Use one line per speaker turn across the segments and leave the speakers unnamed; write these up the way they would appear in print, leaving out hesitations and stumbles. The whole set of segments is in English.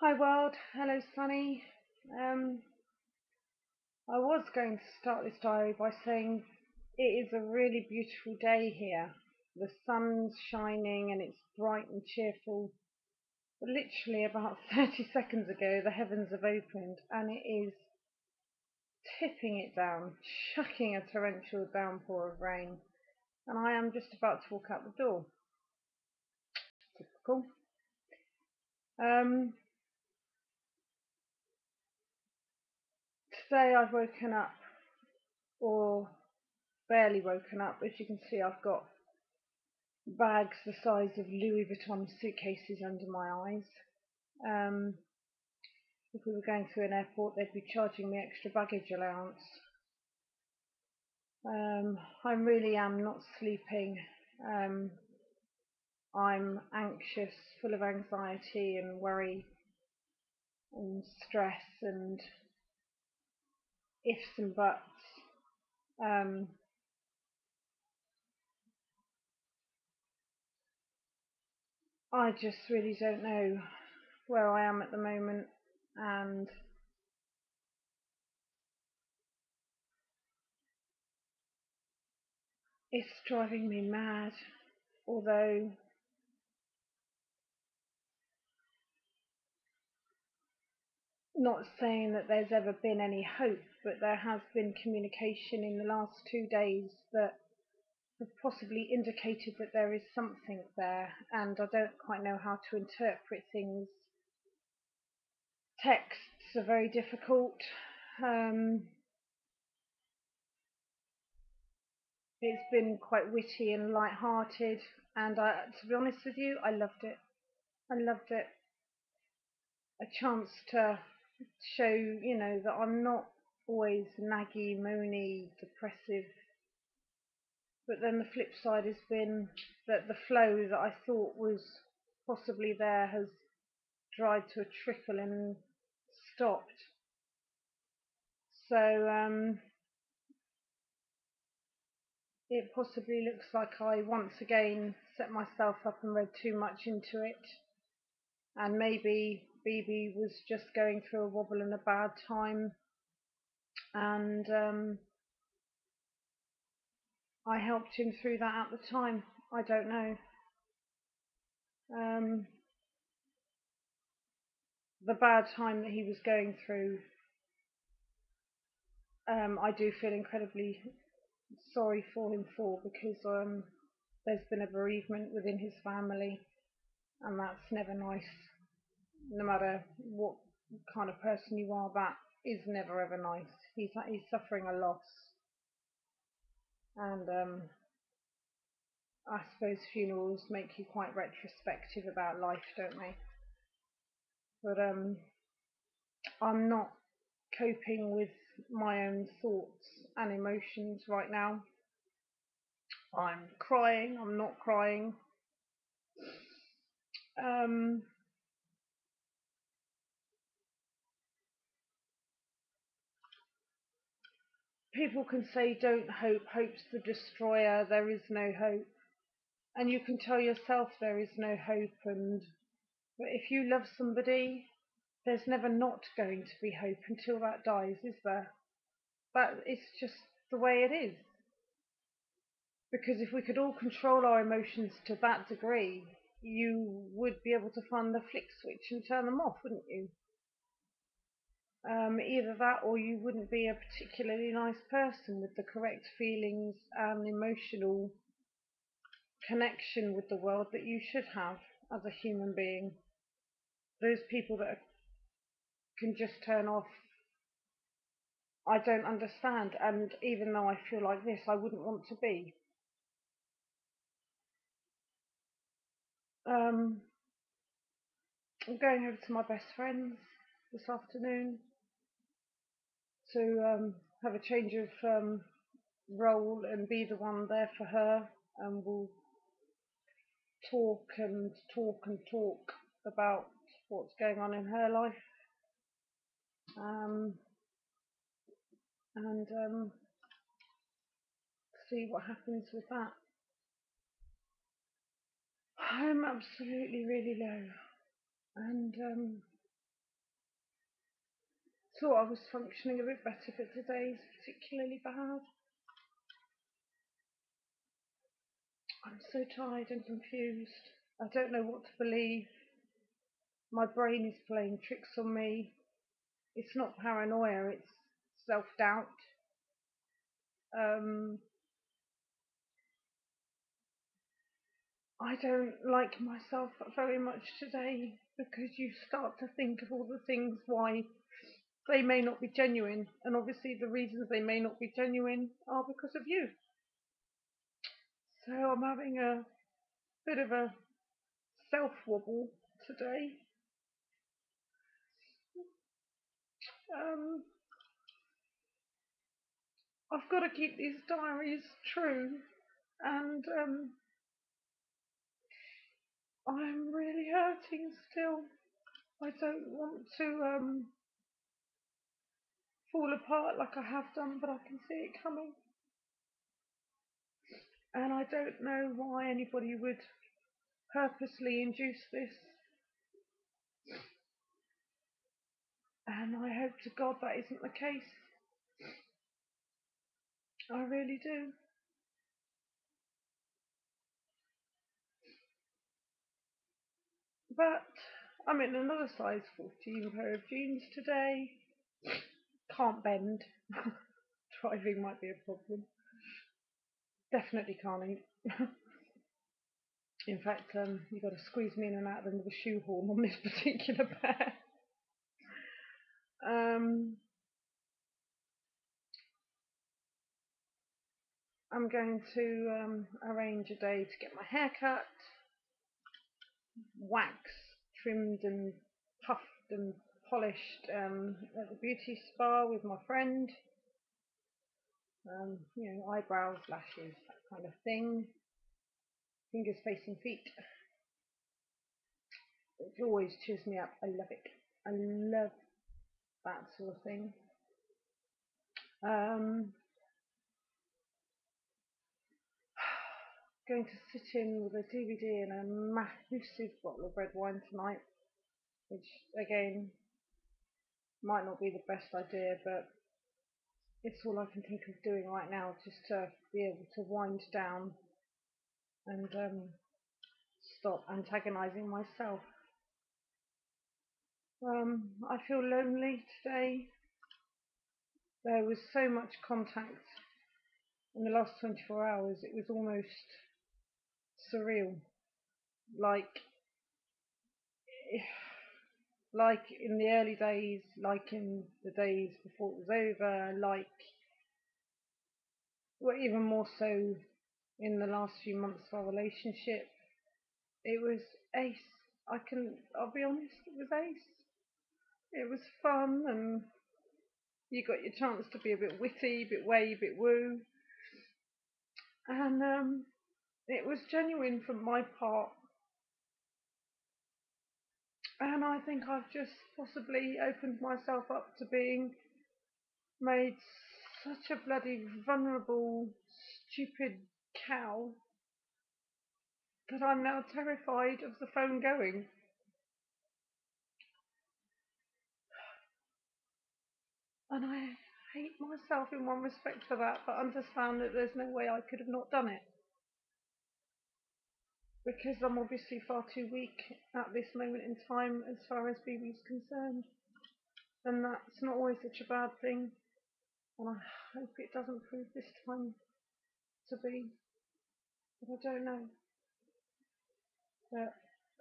Hi world, hello Sunny. Um, I was going to start this diary by saying it is a really beautiful day here. The sun's shining and it's bright and cheerful. But literally about 30 seconds ago, the heavens have opened and it is tipping it down, chucking a torrential downpour of rain. And I am just about to walk out the door. Typical. Um, Today I've woken up, or barely woken up. As you can see, I've got bags the size of Louis Vuitton suitcases under my eyes. Um, if we were going through an airport, they'd be charging me extra baggage allowance. I really am not sleeping. Um, I'm anxious, full of anxiety and worry and stress and ifs and buts. Um, I just really don't know where I am at the moment, and it's driving me mad. Although not saying that there's ever been any hope, but there has been communication in the last 2 days that have possibly indicated that there is something there, and I don't quite know how to interpret things. Texts are very difficult. Um, it's been quite witty and light-hearted, and to be honest with you, I loved it. I loved it. A chance to show, that I'm not always naggy, moany, depressive. But then the flip side has been that the flow that I thought was possibly there has dried to a trickle and stopped. So it possibly looks like I once again set myself up and read too much into it. And maybe BB was just going through a wobble and a bad time. And I helped him through that at the time. I don't know. Um, the bad time that he was going through, I do feel incredibly sorry for him for, because there's been a bereavement within his family, and that's never nice. No matter what kind of person you are, that is never ever nice. He's suffering a loss, and I suppose funerals make you quite retrospective about life, don't they? But I'm not coping with my own thoughts and emotions right now. I'm crying. I'm not crying. Um, People can say don't hope, hope's the destroyer, there is no hope. And you can tell yourself there is no hope, and but if you love somebody, there's never not going to be hope until that dies, is there? That it's just the way it is. Because if we could all control our emotions to that degree, you would be able to find the flick switch and turn them off, wouldn't you? Either that, or you wouldn't be a particularly nice person with the correct feelings and emotional connection with the world that you should have as a human being. Those people that can just turn off, I don't understand. And even though I feel like this, I wouldn't want to be. Um, I'm going over to my best friend's this afternoon to have a change of role and be the one there for her, and we'll talk and talk and talk about what's going on in her life, um, and see what happens with that. I'm absolutely really low, and Thought I was functioning a bit better, but today's particularly bad. I'm so tired and confused. I don't know what to believe. My brain is playing tricks on me. It's not paranoia, it's self-doubt. Um, I don't like myself very much today because you start to think of all the things why they may not be genuine, and obviously the reasons they may not be genuine are because of you. So I'm having a bit of a self wobble today. Um, I've got to keep these diaries true, and I'm really hurting still. I don't want to fall apart like I have done, but I can see it coming. And I don't know why anybody would purposely induce this. And I hope to God that isn't the case. I really do. But I'm in another size 14 pair of jeans today. Can't bend. Driving might be a problem. Definitely can't eat. In fact, you've got to squeeze me in and out of the shoehorn on this particular pair. Um, I'm going to arrange a day to get my hair cut, waxed, trimmed and puffed and polished at the beauty spa with my friend. Eyebrows, lashes, that kind of thing. Fingers, face and feet. It always cheers me up. I love it. I love that sort of thing. Um, Going to sit in with a DVD and a massive bottle of red wine tonight, which again might not be the best idea, but it's all I can think of doing right now, just to be able to wind down and stop antagonising myself. I feel lonely today. There was so much contact in the last 24 hours, it was almost surreal. Like, like in the early days, like in the days before it was over, like, well, even more so in the last few months of our relationship. It was ace. I'll be honest, it was ace. It was fun, and you got your chance to be a bit witty, a bit way, a bit woo. And it was genuine from my part. And I think I've just possibly opened myself up to being made such a bloody vulnerable, stupid cow that I'm now terrified of the phone going. And I hate myself in one respect for that, but understand that there's no way I could have not done it. Because I'm obviously far too weak at this moment in time as far as BB's concerned. And that's not always such a bad thing. And I hope it doesn't prove this time to be. But I don't know. But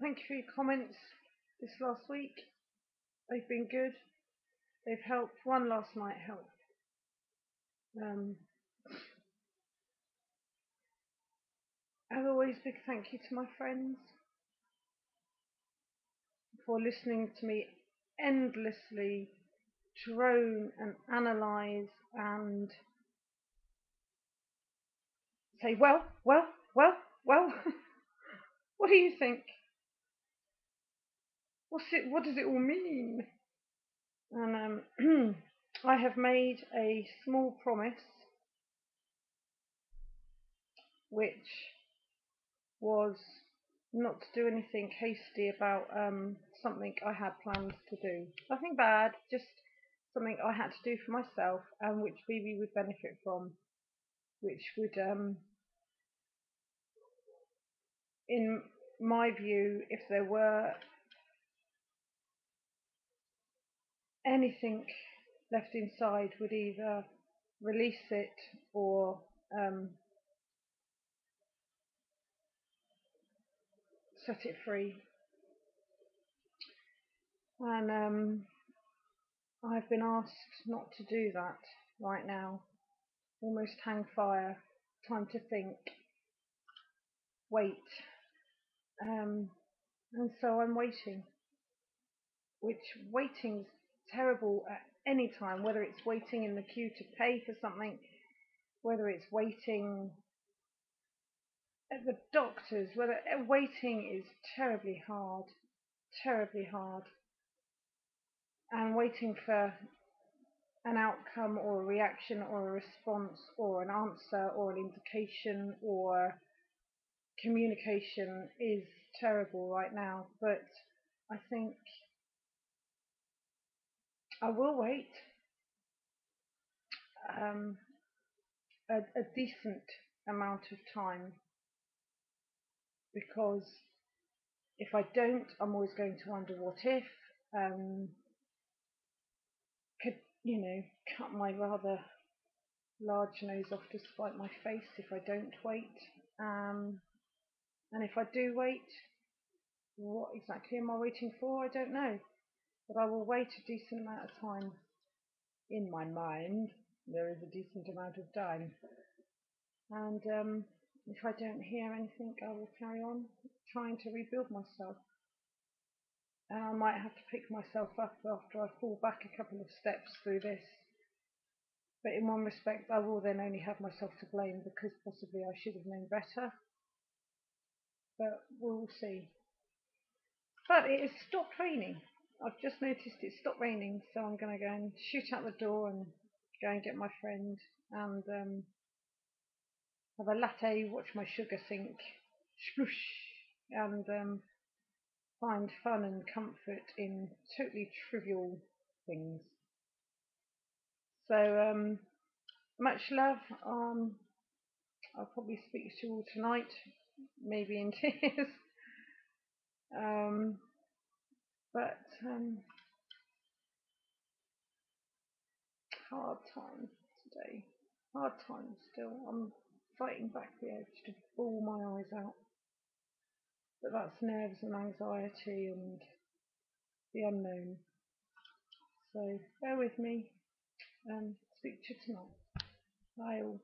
thank you for your comments this last week. They've been good. They've helped. One last night helped. Um, as always, big thank you to my friends for listening to me endlessly drone and analyse and say, well, what do you think? What does it all mean? And I have made a small promise, which was not to do anything hasty about something I had planned to do. Nothing bad, just something I had to do for myself and which BB would benefit from, which would, in my view, if there were anything left inside, would either release it or set it free. And I've been asked not to do that right now. Almost hang fire, time to think, wait. And so I'm waiting, which waiting's terrible at any time, whether it's waiting in the queue to pay for something, whether it's waiting at the doctor's, waiting is terribly hard, terribly hard. And waiting for an outcome or a reaction or a response or an answer or an indication or communication is terrible right now. But I think I will wait a decent amount of time, because if I don't, I'm always going to wonder what if. Could, cut my rather large nose off to spite my face if I don't wait. And if I do wait, what exactly am I waiting for? I don't know. But I will wait a decent amount of time. In my mind, there is a decent amount of time. And if I don't hear anything, I will carry on trying to rebuild myself. And I might have to pick myself up after I fall back a couple of steps through this. But in one respect, I will then only have myself to blame, because possibly I should have known better. But we'll see. But it has stopped raining. I've just noticed it stopped raining, so I'm going to go and shoot out the door and go and get my friend and have a latte, watch my sugar sink, sploosh, and find fun and comfort in totally trivial things. So much love. I'll probably speak to you all tonight, maybe in tears. But hard time today. Hard time still. I'm fighting back the urge to bawl my eyes out. But that's nerves and anxiety and the unknown. So bear with me and speak to you tonight. Bye all.